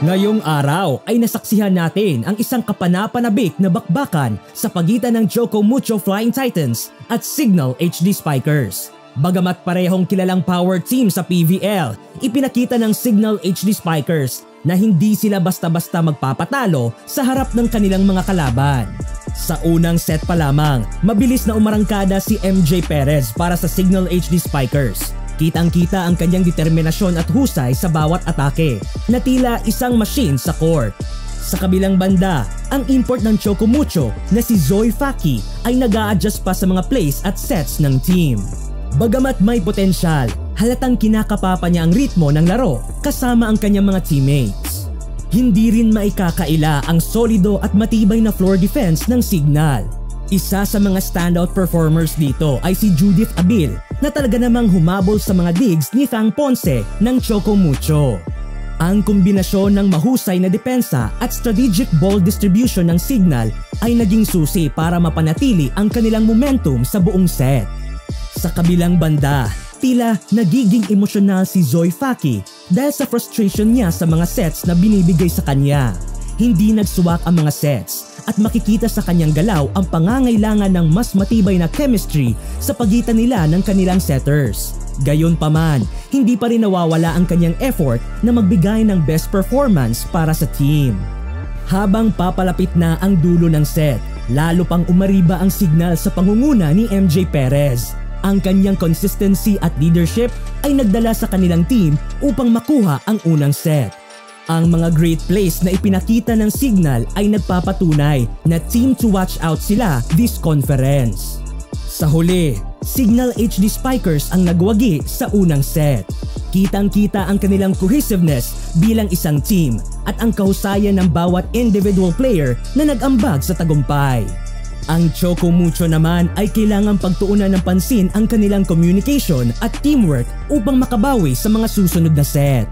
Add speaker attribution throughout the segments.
Speaker 1: Ngayong araw ay nasaksihan natin ang isang kapanapanabik na bakbakan sa pagitan ng Choco Mucho Flying Titans at Signal HD Spikers. Bagamat parehong kilalang power team sa PVL, ipinakita ng Signal HD Spikers na hindi sila basta-basta magpapatalo sa harap ng kanilang mga kalaban. Sa unang set pa lamang, mabilis na umarangkada si MJ Perez para sa Signal HD Spikers. Kitang-kita ang kanyang determinasyon at husay sa bawat atake na tila isang machine sa court. Sa kabilang banda, ang import ng Choco Mucho na si Zoe Faki ay nag-a-adjust pa sa mga plays at sets ng team. Bagamat may potensyal, halatang kinakapapa niya ang ritmo ng laro kasama ang kanyang mga teammates. Hindi rin maikakaila ang solido at matibay na floor defense ng Signal. Isa sa mga standout performers dito ay si Judith Abil na talaga namang humabol sa mga digs ni Thang Ponce ng Choco Mucho. Ang kombinasyon ng mahusay na depensa at strategic ball distribution ng Signal ay naging susi para mapanatili ang kanilang momentum sa buong set. Sa kabilang banda, tila nagiging emosyonal si Zoe Faki dahil sa frustration niya sa mga sets na binibigay sa kanya. Hindi nagsuwak ang mga sets at makikita sa kanyang galaw ang pangangailangan ng mas matibay na chemistry sa pagitan nila ng kanilang setters. Gayunpaman, hindi pa rin nawawala ang kanyang effort na magbigay ng best performance para sa team. Habang papalapit na ang dulo ng set, lalo pang umariba ang Signal sa pangunguna ni MJ Perez. Ang kanyang consistency at leadership ay nagdala sa kanilang team upang makuha ang unang set. Ang mga great plays na ipinakita ng Signal ay nagpapatunay na team to watch out sila this conference. Sa huli, Signal HD Spikers ang nagwagi sa unang set. Kitang-kita ang kanilang cohesiveness bilang isang team at ang kahusayan ng bawat individual player na nag-ambag sa tagumpay. Ang Choco Mucho naman ay kailangang pagtuunan ng pansin ang kanilang communication at teamwork upang makabawi sa mga susunod na set.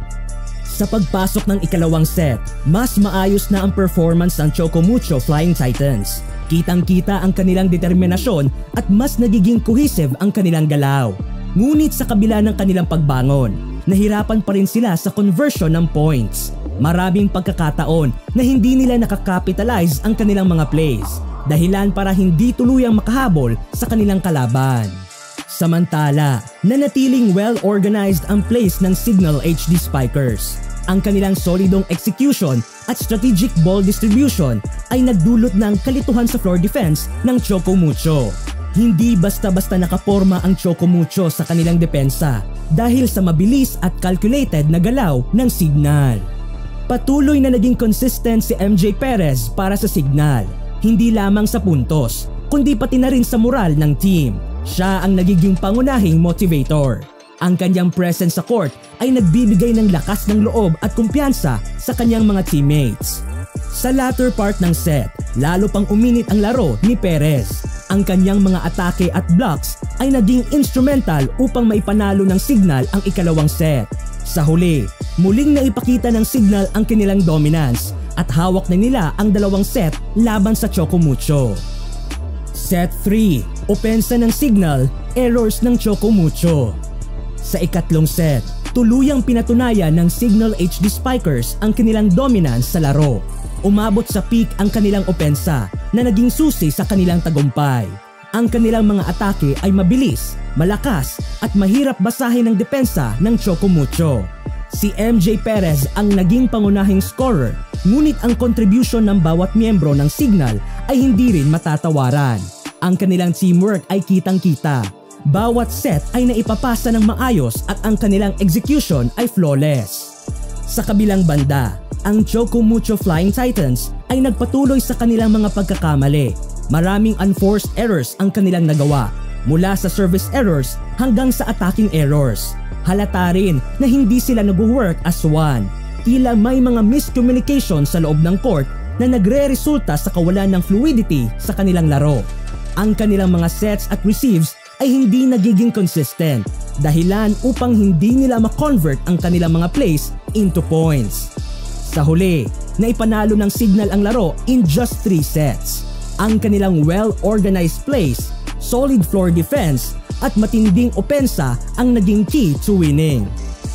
Speaker 1: Sa pagpasok ng ikalawang set, mas maayos na ang performance ng Choco Mucho Flying Titans. Kitang-kita ang kanilang determinasyon at mas nagiging cohesive ang kanilang galaw. Ngunit sa kabila ng kanilang pagbangon, nahirapan pa rin sila sa conversion ng points. Maraming pagkakataon na hindi nila nakakapitalize ang kanilang mga plays, dahilan para hindi tuluyang makahabol sa kanilang kalaban. Samantala, nanatiling well-organized ang plays ng Signal HD Spikers. Ang kanilang solidong execution at strategic ball distribution ay nagdulot ng kalituhan sa floor defense ng Choco Mucho. Hindi basta-basta nakaporma ang Choco Mucho sa kanilang depensa dahil sa mabilis at calculated na galaw ng Signal. Patuloy na naging consistent si MJ Perez para sa Signal, hindi lamang sa puntos, kundi pati na rin sa moral ng team. Siya ang nagiging pangunahing motivator. Ang kanyang presence sa court ay nagbibigay ng lakas ng loob at kumpiyansa sa kanyang mga teammates. Sa latter part ng set, lalo pang uminit ang laro ni Perez. Ang kanyang mga atake at blocks ay naging instrumental upang maipanalo ng Signal ang ikalawang set. Sa huli, muling naipakita ng Signal ang kanilang dominance at hawak na nila ang dalawang set laban sa Choco Mucho. Set 3, opensa ng Signal, errors ng Choco Mucho. Sa ikatlong set, tuluyang pinatunayan ng Signal HD Spikers ang kanilang dominance sa laro. Umabot sa peak ang kanilang opensa na naging susi sa kanilang tagumpay. Ang kanilang mga atake ay mabilis, malakas at mahirap basahin ng depensa ng Choco Mucho. Si MJ Perez ang naging pangunahing scorer, ngunit ang contribution ng bawat miyembro ng Signal ay hindi rin matatawaran. Ang kanilang teamwork ay kitang-kita. Bawat set ay naipapasa ng maayos at ang kanilang execution ay flawless. Sa kabilang banda, ang Choco Mucho Flying Titans ay nagpatuloy sa kanilang mga pagkakamali. Maraming unforced errors ang kanilang nagawa, mula sa service errors hanggang sa attacking errors. Halata rin na hindi sila nag-work as one. Tila may mga miscommunication sa loob ng court na nagre-resulta sa kawalan ng fluidity sa kanilang laro. Ang kanilang mga sets at receives ay hindi nagiging consistent, dahilan upang hindi nila ma-convert ang kanilang mga plays into points. Sa huli, naipanalo ng Signal ang laro in just 3 sets. Ang kanilang well-organized plays, solid floor defense at matinding opensa ang naging key to winning.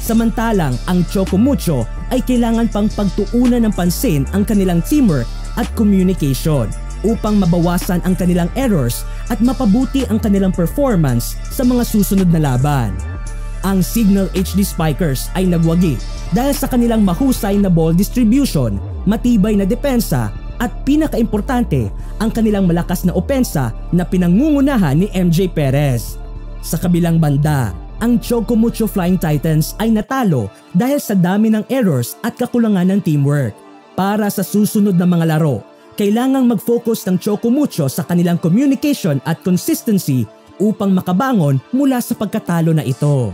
Speaker 1: Samantalang ang Choco Mucho ay kailangan pang pagtuunan ng pansin ang kanilang teamwork at communication upang mabawasan ang kanilang errors at mapabuti ang kanilang performance sa mga susunod na laban. Ang Signal HD Spikers ay nagwagi dahil sa kanilang mahusay na ball distribution, matibay na depensa at pinakaimportante ang kanilang malakas na opensa na pinangungunahan ni MJ Perez. Sa kabilang banda, ang Choco Mucho Flying Titans ay natalo dahil sa dami ng errors at kakulangan ng teamwork. Para sa susunod na mga laro, kailangang mag-focus ng Choco Mucho sa kanilang communication at consistency upang makabangon mula sa pagkatalo na ito.